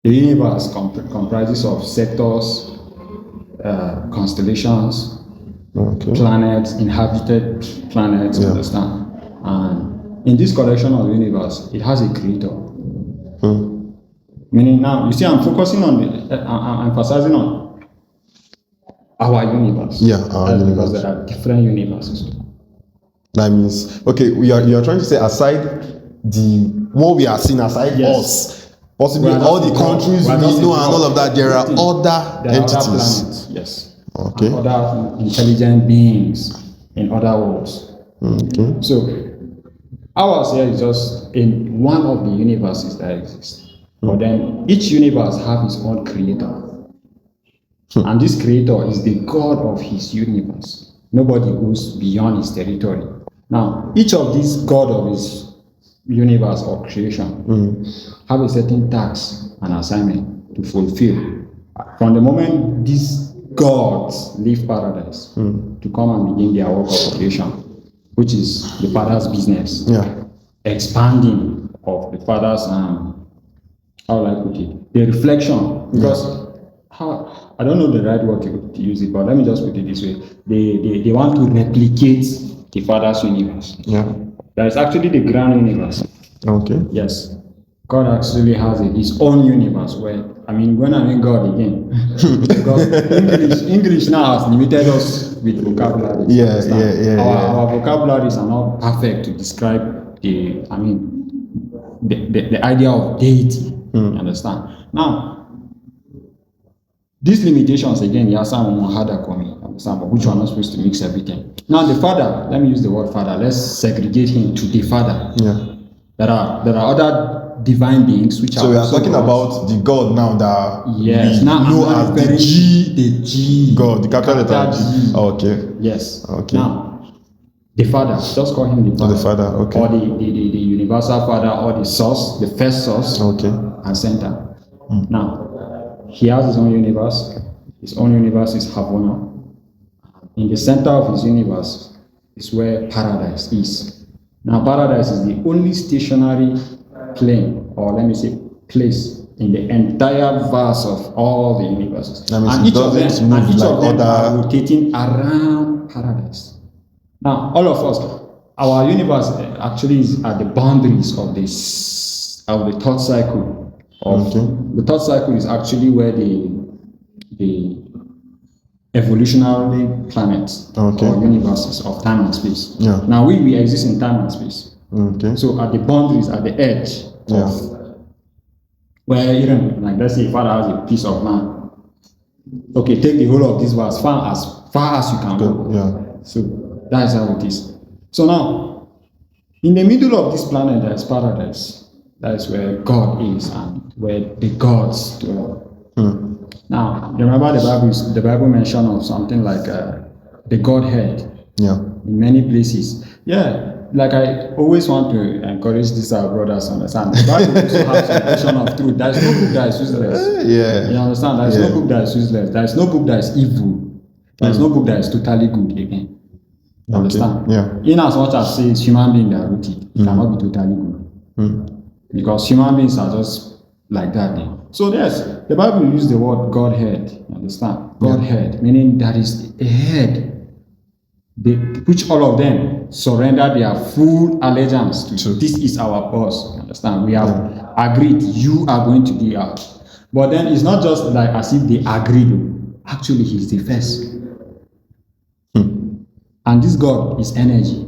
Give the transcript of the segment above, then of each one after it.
The universe comprises of sectors, constellations, Okay. planets, inhabited planets, you understand? And in this collection of universe, it has a creator. Meaning now, you see, I'm focusing on I'm emphasizing on our universe. Yeah, our That's universe. because there are different universes. That means, okay, you are trying to say aside what we are seeing, aside Yes. us, possibly We are all not the a god. countries We are we not a know and god. all of that, there are Everything. other There are other entities. planets, yes. Okay. And other intelligent beings in other worlds. Okay. So, ours here is just in one of the universes that exist. But then each universe has its own creator. And this creator is the God of his universe. Nobody goes beyond his territory. Now, each of these God of his universe or creation have a certain task and assignment to fulfill. From the moment these gods leave paradise to come and begin their work of creation, which is the Father's business, expanding of the Father's, how will I put it, the reflection, because I don't know the right word to use it, but let me just put it this way. They want to replicate the Father's universe. Yeah. That is actually the grand universe. Okay. Yes. God actually has his own universe where, when I mean God again, because English now has limited us with vocabulary. Our vocabularies are not perfect to describe the idea of deity. You understand? Now, these limitations again, understand, but which are not supposed to mix everything. Now, the Father, let me use the word Father. Let's segregate him to the Father. Yeah. There are other divine beings which are. So we are talking about the God now that we now know as the G God, the capital letter G. Oh, okay. Yes. Okay. Now, the Father, just call him the Father. The Father, okay. Or the universal Father, or the source, the first source, and center. Now, he has his own universe. His own universe is Havana. In the center of his universe is where paradise is. Now, paradise is the only stationary plane, or let me say, place in the entire verse of all the universes. And each of them are rotating around paradise. Now, all of us, our universe actually is at the boundaries of the third cycle. The third cycle is actually where the evolutionary planets or universes of time and space. Yeah. Now we exist in time and space. Okay. So at the boundaries, at the edge of where let's say Father has a piece of land. Okay, take the whole of this verse as far as you can go. Yeah. So that is how it is. So now, in the middle of this planet, there is paradise. That is where God is and where the gods dwell. Now, remember the Bible mention of something like the Godhead. Yeah. In many places. Yeah, like I always want to encourage these our brothers to understand. The Bible also has some portion of truth. There is no book that is useless. Yeah. You understand? There is no book that is useless. There is no book that is evil. There is no book that is totally good again. You understand? Yeah. In as much as says human beings are rooted, it cannot be totally good. Because human beings are just like that. So yes, the Bible uses the word Godhead. You understand? Godhead, meaning that is a head, which all of them surrender their full allegiance to. This is our boss. You understand? We have agreed. You are going to be out. But then it's not just like as if they agreed. Actually, he's the first. And this God is energy.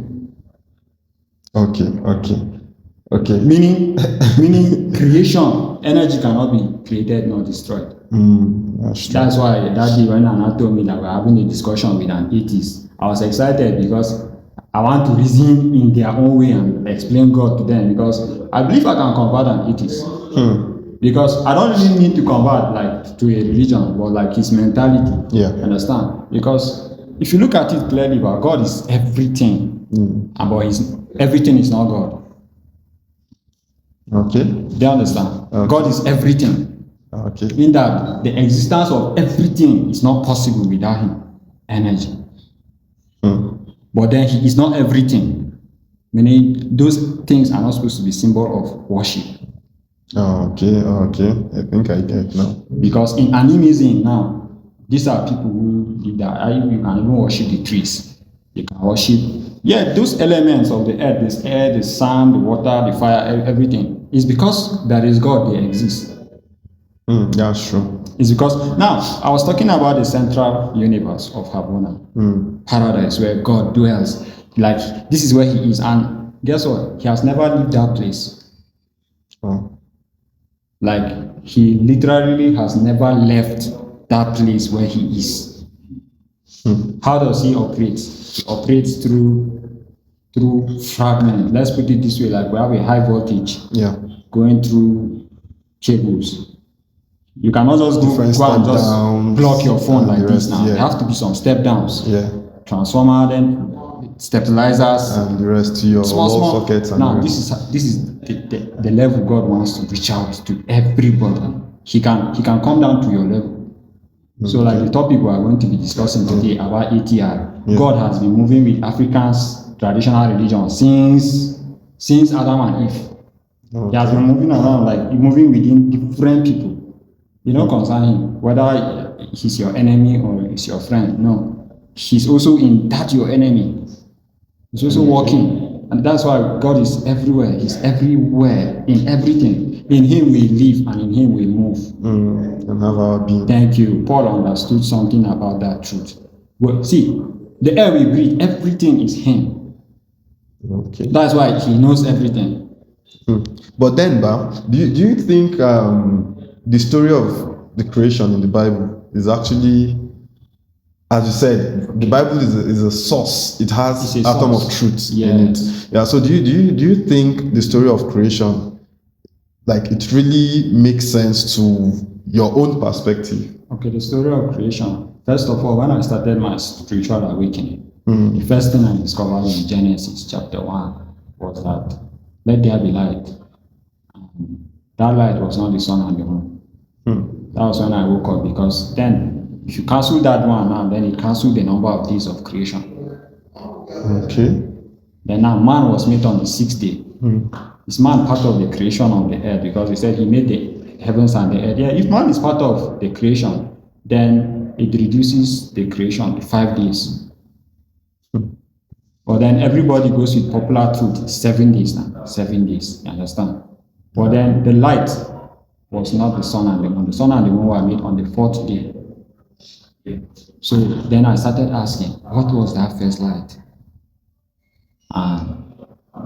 Okay. Meaning creation, energy cannot be created nor destroyed. That's why that day when Anna told me that we're having a discussion with an atheist, I was excited because I want to reason in their own way and explain God to them, because I believe I can convert an atheist. Because I don't really need to convert like to a religion, but like his mentality. Yeah. Understand? Because if you look at it clearly, but God is everything, but everything is not God. Okay. They understand? Okay. God is everything. Okay. In that the existence of everything is not possible without him. Energy. But then he is not everything. Meaning those things are not supposed to be symbol of worship. Oh, okay, okay. I think I get now. Because in animism now, these are people who did that. You can even worship the trees. You can worship, yeah, those elements of the earth, this air, the sun, the water, the fire, everything. It's because there is God, they exist. That's true. It's because now I was talking about the central universe of Habona, paradise where God dwells. Like this is where He is, and guess what? He has never left that place. Oh. Like He literally has never left that place where He is. How does He operate? He operates through fragment. Let's put it this way: like we have a high voltage Yeah. going through cables. You cannot just go Different and step just downs block your phone and like the this rest, now. yeah. There have to be some step downs. Yeah. Transformer, then stabilizers, And the rest to your small wall small. sockets and Now the this rest. is the level God wants to reach out to everybody. He can come down to your level. So like the topic we are going to be discussing today about ATR, God has been moving with Africans' traditional religion since Adam and Eve. He has been moving around, like moving within different people. You don't concern him whether he's your enemy or he's your friend. No, he's also in that your enemy. He's also working, and that's why God is everywhere. He's everywhere in everything. In Him we live, and in Him we move. And have our being. Thank you. Paul understood something about that truth. Well, see, the air we breathe, everything is Him. Okay. That's why He knows everything. But then, do you think the story of the creation in the Bible is actually, as you said, the Bible is a source. It has It's a atom source. of truth Yeah. in it. Yeah. So do you think the story of creation, like, it really makes sense to your own perspective? Okay, the story of creation. First of all, when I started my spiritual awakening, the first thing I discovered in Genesis chapter 1 was that let there be light. That light was not the sun and the moon. That was when I woke up, because then if you cancel that one now, then it cancels the number of days of creation. Okay. Then now man was made on the sixth day. Is man part of the creation of the earth? Because He said He made the heavens and the earth. Yeah, if man is part of the creation, then it reduces the creation to 5 days. But then everybody goes with popular truth, 7 days now. 7 days, you understand? But then the light was not the sun and the moon. The sun and the moon were made on the 4th day. So then I started asking, what was that first light? And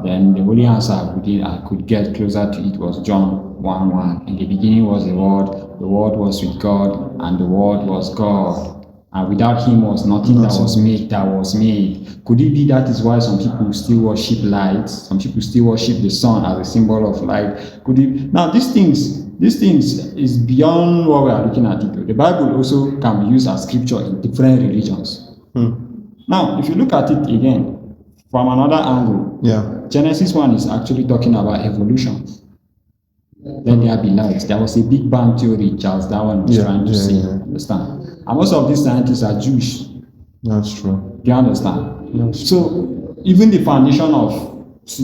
then the only answer I could get closer to it was John 1:1. In the beginning was the Word was with God, and the Word was God. And without Him was nothing that was made. Could it be that is why some people still worship light? Some people still worship the sun as a symbol of light? Could it? Now these things is beyond what we are looking at it. The Bible also can be used as scripture in different religions. Now, if you look at it again from another angle, Genesis 1 is actually talking about evolution. Let there be light. There was a Big Bang theory Charles Darwin was trying to say. Understand? And most of these scientists are Jewish. That's true. Do you understand? So even the foundation of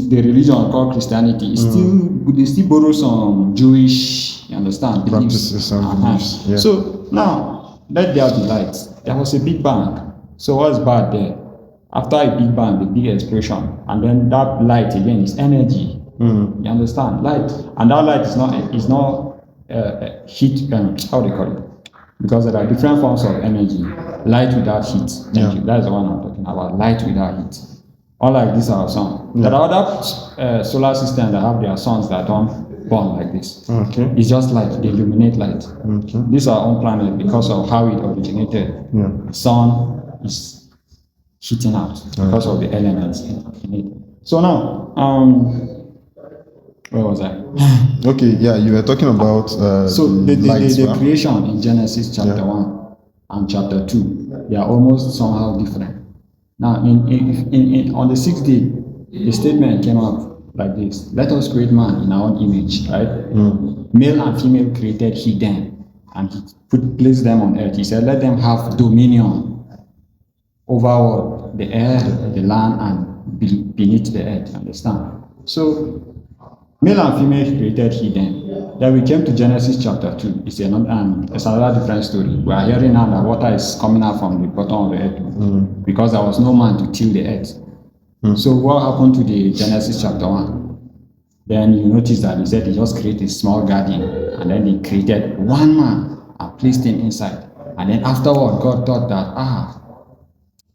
the religion called Christianity is they still borrow some Jewish, you understand, Practices and beliefs. Yeah. So now let there be light. There was a Big Bang. So what's bad there? After a Big Bang, the big explosion, and then that light again is energy. You understand? Light, and that light is not heat. How do you call it? Because there are different forms of energy. Light without heat. Thank you. That's the one I'm talking about. Light without heat. Unlike this our sun. There are other solar systems that have their suns that don't burn like this. Okay. It's just light. They illuminate light. Okay. This is our own planet because of how it originated. The sun is heating out because of the elements in it. So now, where was I? Okay, yeah, you were talking about So the lights, creation in Genesis chapter 1 and chapter 2, they are almost somehow different. Now, on the 6th day, the statement came up like this: let us create man in our own image, right? Male and female created He them, and He placed them on earth. He said, let them have dominion over what? The air, the land, and beneath the earth. Understand? So Male and female created he them. Then we came to Genesis chapter 2. It's another different story. We are hearing now that water is coming out from the bottom of the earth because there was no man to till the earth. So what happened to the Genesis chapter 1? Then you notice that he said he just created a small garden and then he created one man and placed him inside. And then afterward, God thought that,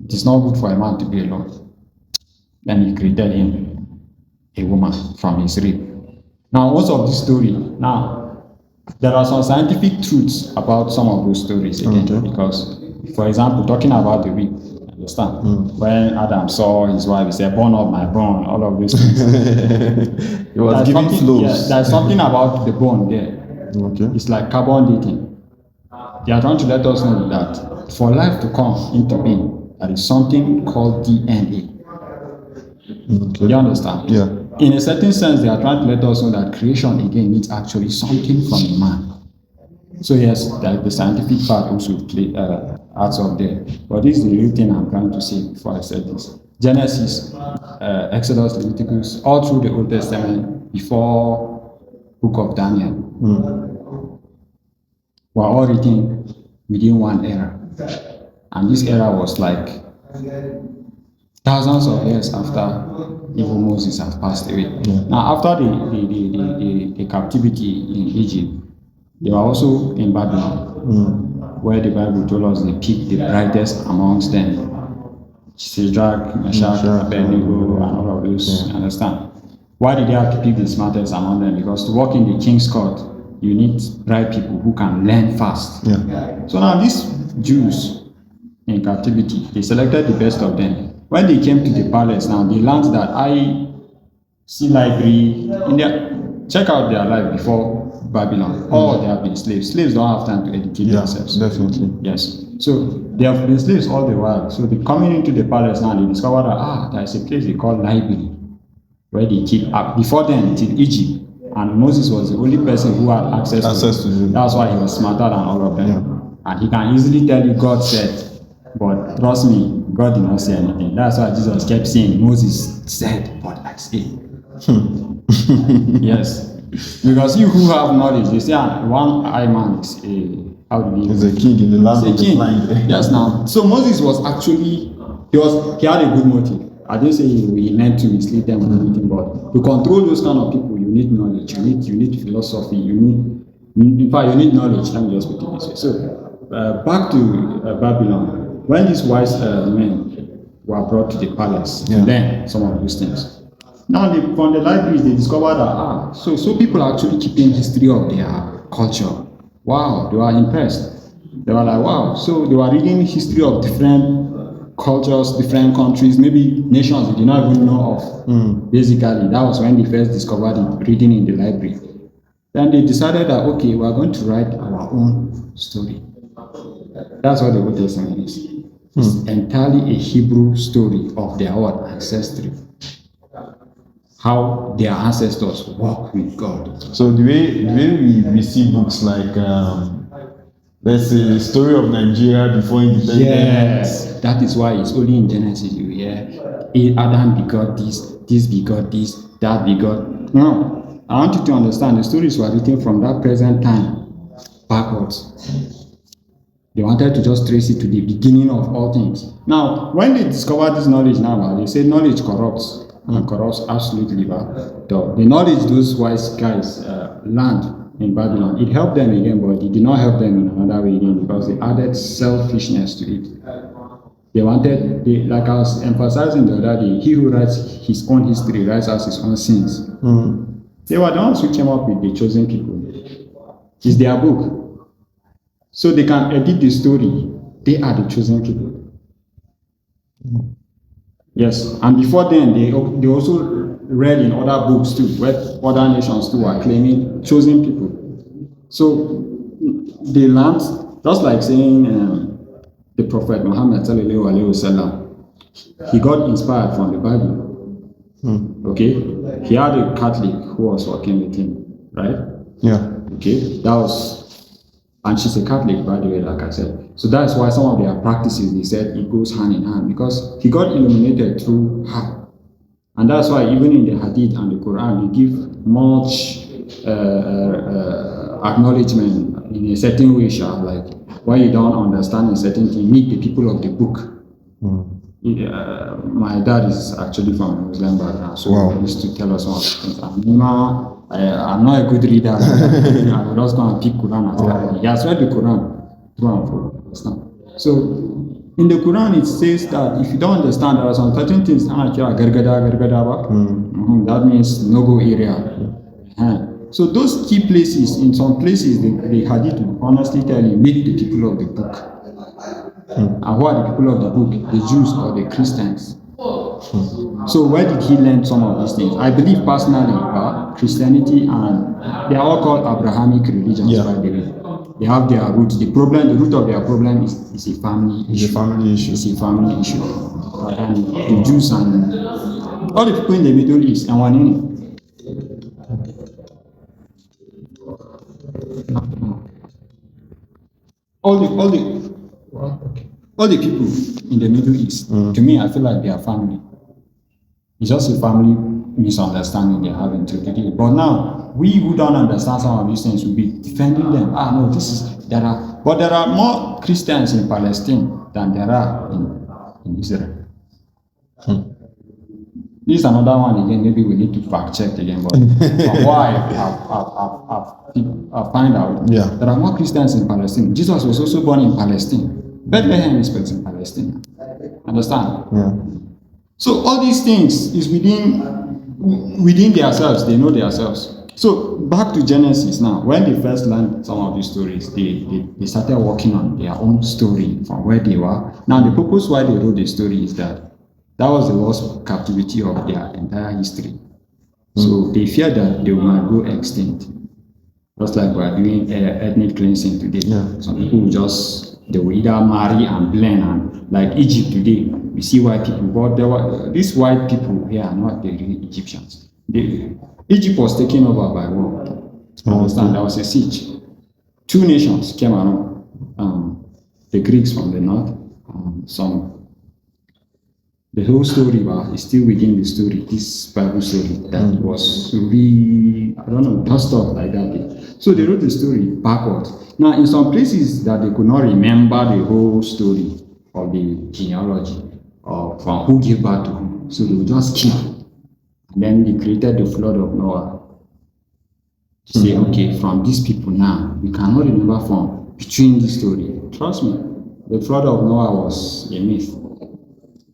it is not good for a man to be alone. Then he created him a woman from his rib. Now, most of this story, there are some scientific truths about some of those stories again, because, for example, talking about the rib, understand? When Adam saw his wife, he said, "Bone of my bone," all of these things. He was giving flows. Yeah, there's something about the bone there. Okay. It's like carbon dating. They are trying to let us know that for life to come into being, there is something called DNA. Okay. You understand? Yeah. In a certain sense, they are trying to let us know that creation again needs actually something from a man. So yes, that the scientific part also play adds up there. But this is the real thing I'm trying to say before I said this. Genesis, Exodus, Leviticus, all through the Old Testament, before Book of Daniel, were all written within one era. And this era was like thousands of years after even Moses had passed away. Now, after the captivity in Egypt, they were also in Babylon, where the Bible told us they picked the brightest amongst them. Shadrach, Meshach, Abednego, and all of those, understand? Why did they have to pick the smartest among them? Because to work in the king's court, you need bright people who can learn fast. So now these Jews in captivity, they selected the best of them. When they came to the palace now, they learned that library, check out their life before Babylon. All they have been slaves. Slaves don't have time to educate themselves. Definitely. Yes. So they have been slaves all the while. So they coming into the palace now, they discover that there is a place they call library, where they keep before then till Egypt. And Moses was the only person who had access to it. That's why he was smarter than all of them. And he can easily tell you God said. But trust me, God did not say anything. That's why Jesus kept saying, Moses said, but I say. Yes. Because you who have knowledge, they say one-eyed man is a king in the land of the blind. Yes, now. So Moses was actually, he had a good motive. I didn't say he meant to mislead them or anything, but to control those kind of people, you need knowledge, you need philosophy, in fact, you need knowledge. Let me just put it this way. So, back to Babylon. When these wise men were brought to the palace to learn some of those things. Now, from the libraries, they discovered that, so people are actually keeping history of their culture. Wow, they were impressed. They were like, wow. So they were reading history of different cultures, different countries, maybe nations they did not even know of. Basically, that was when they first discovered it, reading in the library. Then they decided that, okay, we are going to write our own story. That's what the Old Testament is. It's entirely a Hebrew story of their own ancestry. How their ancestors walk with God. So the way we see books like, let's say, the story of Nigeria before independence. Yes, that is why it's only in Genesis you hear Adam begot this begot this, that begot. No, I want you to understand the stories were written from that present time backwards. They wanted to just trace it to the beginning of all things. Now, when they discovered this knowledge now, they say knowledge corrupts. And corrupts absolutely. The knowledge those wise guys learned in Babylon, it helped them again, but it did not help them in another way again because they added selfishness to it. They wanted, like I was emphasizing the other day, he who writes his own history writes out his own sins. They were the ones who came up with the chosen people. It's their book. So they can edit the story. They are the chosen people. Yes, and before then, they also read in other books too, where other nations too are claiming chosen people. So they learned, just like saying the Prophet Muhammad sallallahu alaihi wasallam, he got inspired from the Bible. Okay, he had a Catholic who was working with him, right? Yeah. Okay, that was. And she's a Catholic, by the way, like I said. So that's why some of their practices, they said it goes hand in hand because he got illuminated through her. And that's why even in the Hadith and the Quran, you give much acknowledgement in a certain way, like why you don't understand a certain thing, meet the people of the book. My dad is actually from a Muslim background, so he used to tell us all things. I'm not a good reader. I would just go and pick Quran and study. He has read the Quran through and through. So in the Quran it says that if you don't understand, there are some certain things. That means no-go area. So those key places, in some places, the Hadith will honestly tell you, meet the people of the book. And who are the people of the book? The Jews or the Christians. So where did he learn some of these things? I believe personally, Christianity and they are all called Abrahamic religions, by the way. They have their roots. The root of their problem is a family issue. It's a family issue. And the Jews and all the people in the Middle East and one in all the people in the Middle East, to me, I feel like they are family. It's just a family misunderstanding they're having today. But now, we who don't understand some of these things will be defending them. No, there are more Christians in Palestine than there are in Israel. This is another one again, maybe we need to fact check again, but why I find out there are more Christians in Palestine. Jesus was also born in Palestine. Bethlehem is in Palestine. Understand? Yeah. So all these things is within themselves. They know themselves. So back to Genesis now. When they first learned some of these stories, they started working on their own story from where they were. Now the purpose why they wrote the story is that was the lost captivity of their entire history. So they fear that they might go extinct. Just like we are doing ethnic cleansing today. Some people they will either marry and blend, and like Egypt today, we see white people, but these white people here are not the real Egyptians. Egypt was taken over by war. Understand? There was a siege. Two nations came around. The Greeks from the north, the whole story is still within the story, this Bible story that was dust off like that. So they wrote the story backwards. Now, in some places that they could not remember the whole story of the genealogy or from who gave birth to who, so they would just keep. And then they created the flood of Noah. To say, okay, from these people now, we cannot remember from between the story. Trust me, the flood of Noah was a myth.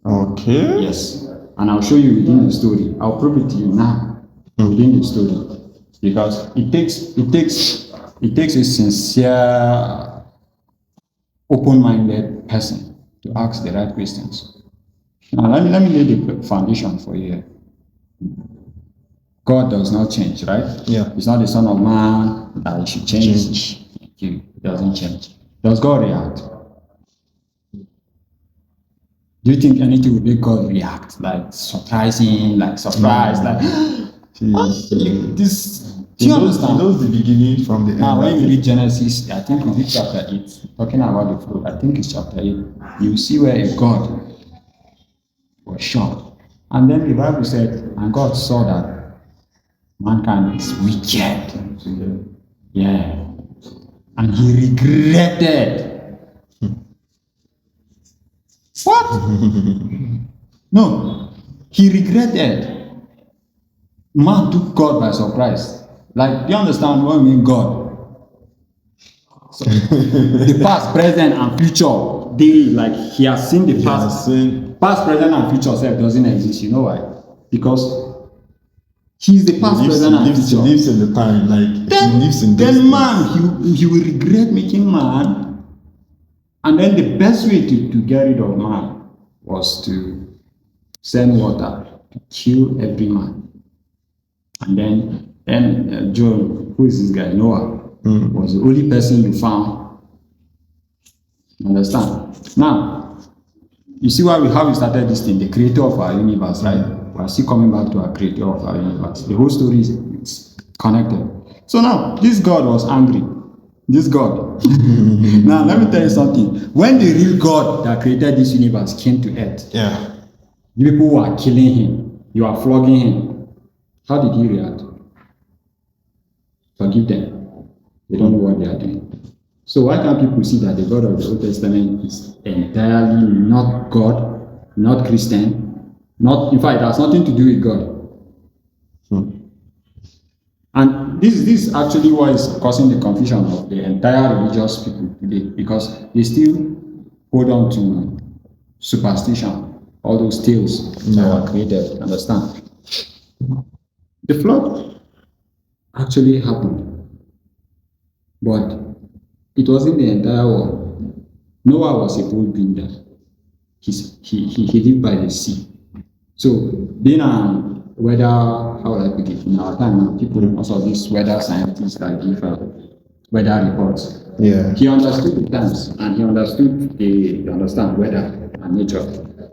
Okay. Yes. And I'll show you within the story. I'll prove it to you now within the story. Because it takes a sincere, open-minded person to ask the right questions. Now let me lay the foundation for you here. God does not change, right? Yeah. He's not the Son of Man that he should change. He doesn't change. Does God react? Do you think anything will make God react? Like surprising, like surprise, like this? Do you understand? He knows the beginning from the end. Now, when you read Genesis, I think we read chapter 8, talking about the flood. I think it's chapter 8. You see where God was shocked. And then the Bible said, and God saw that mankind is wicked. Yeah. And he regretted. What? No. He regretted. Man took God by surprise. Like, do you understand what I mean, God? So, the past, present, and future, he has seen the past. Past, present, and future self doesn't exist. You know why? Because he's the past, present, and future. He lives in the time, he lives in then man, he will regret making man. And then the best way to get rid of man was to send water to kill every man. And then John, who is this guy? Noah, was the only person you found. Understand? Now, you see why we started this thing, the creator of our universe, right? We are still coming back to our creator of our universe. The whole story is connected. So now, this God was angry. This God. Now, let me tell you something. When the real God that created this universe came to earth, the people were killing him. You are flogging him. How did he react? Forgive them. They don't know what they are doing. So why can't people see that the God of the Old Testament is entirely not God, not Christian, not, in fact, it has nothing to do with God. And this is actually what is causing the confusion of the entire religious people today, because they still hold on to superstition, all those tales that were created, understand? The flood actually happened, but it wasn't the entire world. Noah was a bold builder. He lived by the sea. So being a weather, how would I put it, in our time now, people, also these weather scientists that give weather reports. Yeah. He understood the times and he understood the understand weather and nature.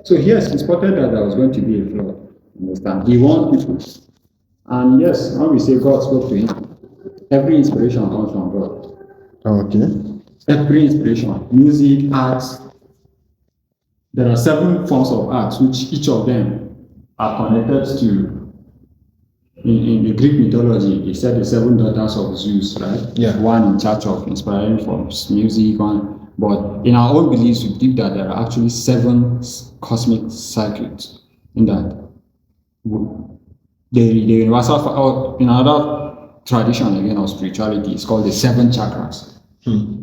So yes, he spotted that there was going to be a flood. Understand? He warned people. And yes, when we say God spoke to him, every inspiration comes from God. Okay. Every inspiration, music, arts. There are 7 forms of arts, which each of them are connected to. In the Greek mythology, they said the 7 daughters of Zeus, right? Yeah. One in charge of inspiring from music, one. But in our own beliefs, we believe that there are actually 7 cosmic circuits in that. The universal, or in another tradition again of spirituality, it's called the 7 chakras.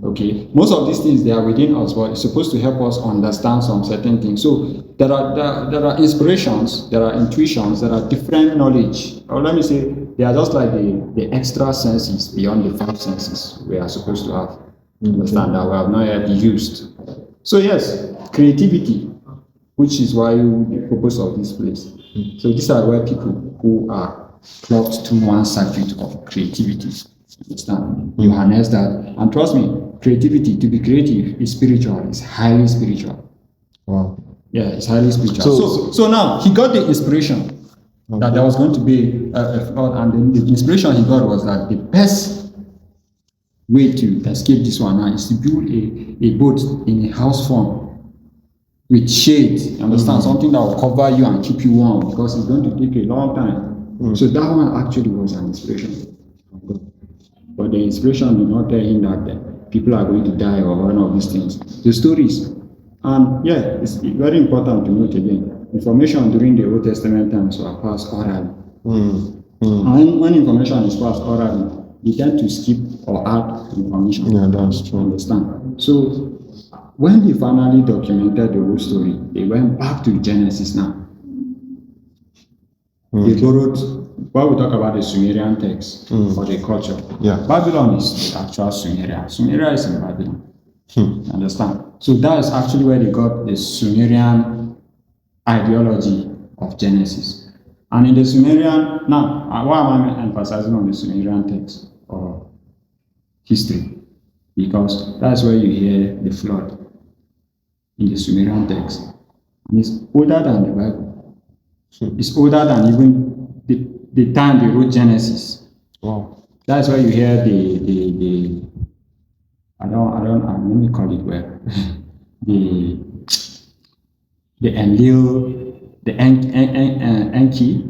Okay, most of these things, they are within us, but it's supposed to help us understand some certain things. So there are inspirations, there are intuitions, there are different knowledge, or let me say, they are just like the extra senses beyond the 5 senses we are supposed to have. Understand that we have not yet used. So yes, creativity, which is why the purpose of this place. So these are where people who are plugged to one circuit of creativity. Understand? You harness that, and trust me, creativity, to be creative, is spiritual. It's highly spiritual. Wow. Yeah, it's highly spiritual. So now he got the inspiration that there was going to be a flood, and then the inspiration he got was that the best way to escape this one now is to build a boat in a house form with shade. You understand? Something that will cover you and keep you warm, because it's going to take a long time. So that one actually was an inspiration. But the inspiration did not tell him that people are going to die or one of these things. The stories. And yeah, it's very important to note again, information during the Old Testament times were passed orally. And when information is passed orally, you tend to skip or add information. Yeah, that's true. Understand? So when they finally documented the whole story, they went back to Genesis now. They borrowed, while we talk about the Sumerian text or the culture, Babylon is the actual Sumeria. Sumeria is in Babylon. Understand? So that is actually where they got the Sumerian ideology of Genesis. And in the Sumerian, now, why am I emphasizing on the Sumerian text or history? Because that's where you hear the flood in the Sumerian text. And it's older than the Bible. It's older than even the time they wrote Genesis. Wow. That's why you hear the let me call it well. the Enlil, the Enki,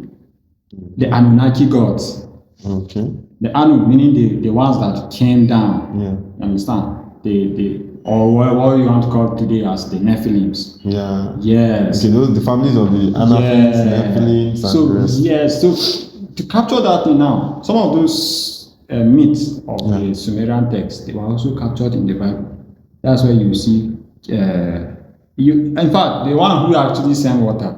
the Anunnaki gods. Okay. The Anu, meaning the ones that came down. Yeah. You understand? Or what you want to call today as the Nephilims. Yeah. Yes. Okay, those the families of the Anaphilims, Nephilims, and so the rest. yes, so to capture that thing now, some of those myths of the Sumerian text, they were also captured in the Bible. That's where you see in fact, the one who actually sent water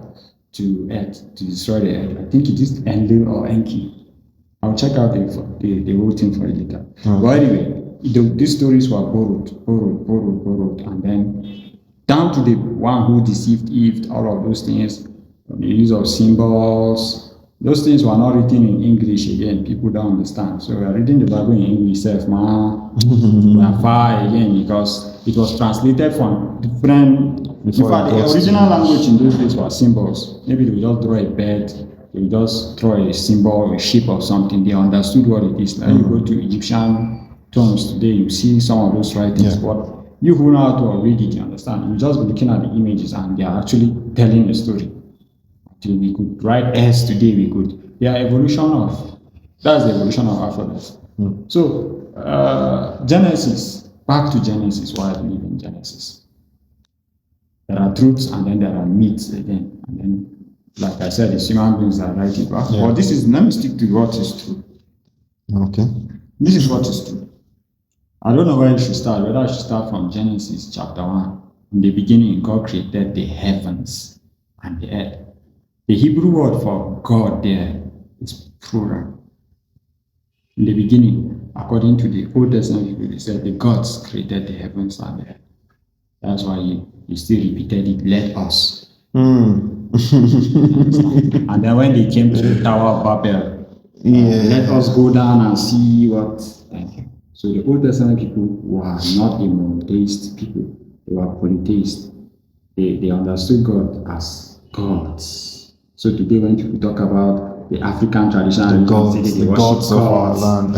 to earth to destroy the earth, I think it is Enlil or Enki. I'll check out the whole thing for you later. But anyway, these stories were borrowed, and then down to the one who deceived Eve, all of those things, the use of symbols, those things were not written in English again. People don't understand. So we are reading the Bible in English, man. We are far again because it was translated from different. In fact, the original language in those days was symbols. Maybe they would just draw a bird, they would just draw a symbol, a shape of something. They understood what it is. Like you go to Egyptian tombs today, you see some of those writings. But you who know how to read it, you understand. You just be looking at the images and they are actually telling a story. till we could write S today, we could. They are evolution of, that's the evolution of alphabet. So, Genesis, back to Genesis, why I believe in Genesis. There are truths and then there are myths again. And then, like I said, it's human beings that write it back. Yeah. But this is, let me stick to what is true. Okay. This is what is true. I don't know where you should start, whether I should start from Genesis chapter 1. In the beginning, God created the heavens and the earth. The Hebrew word for God there is plural. In the beginning, according to the Old Testament people, they said the gods created the heavens and the earth. That's why he still repeated it, let us. And then when they came to the Tower of Babel, let us go down and see what. Thank you. So the Old Testament people were not a monotheist people, they were polytheists. They understood God as gods. So today when people talk about the African traditional religion, they worship gods of our land.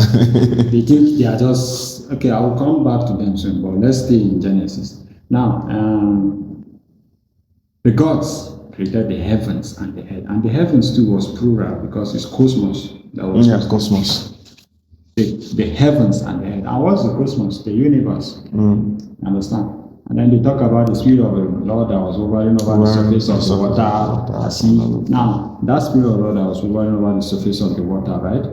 They think they are just, okay, I will come back to them soon, but let's stay in Genesis. Now, the gods created the heavens and the earth. And the heavens too was plural because it's cosmos. That was cosmos. The heavens and the earth. And what's the cosmos? The universe. Understand? And then they talk about the spirit of the Lord that was hovering over the surface of the water. Now, that spirit of the Lord that was hovering over the surface of the water, right?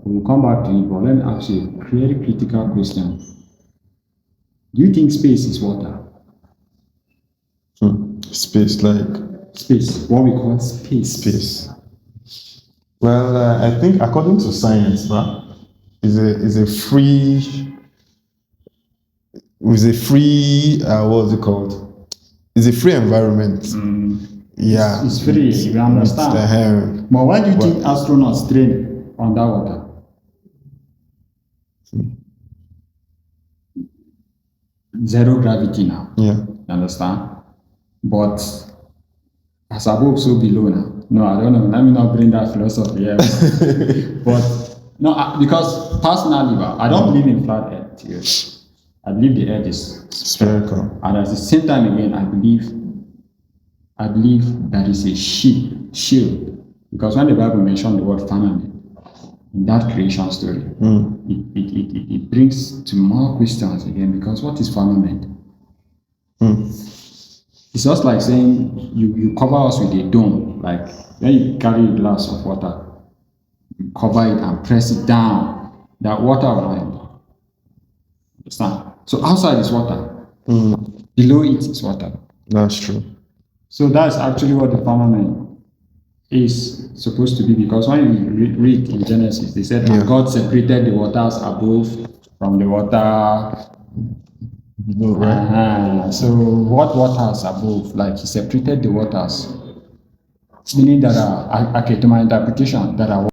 We'll come back to it, but let me ask you a very critical question. Do you think space is water? Space, like space, what we call space. Space. Well, I think according to science, is a free what's it called? It's a free environment. Yeah, it's free. You understand? But why do you think astronauts train underwater? Zero gravity now. Yeah. You understand? But as above, so below now. No, I don't know. Let me not bring that philosophy here. But no, because personally, I don't believe in flat earth theory. I believe the earth is spherical. And at the same time again, I believe that is a shield. Because when the Bible mentioned the word firmament, in that creation story, it brings to more questions again, because what is firmament? It's just like saying you cover us with a dome, like when you carry a glass of water, you cover it and press it down, that water will end. Understand? So outside is water, below it is water. That's true. So that's actually what the firmament is supposed to be, because when you read in Genesis, they said God separated the waters above from the water below, right? So what waters above? Like he separated the waters, meaning that okay, to my interpretation, that are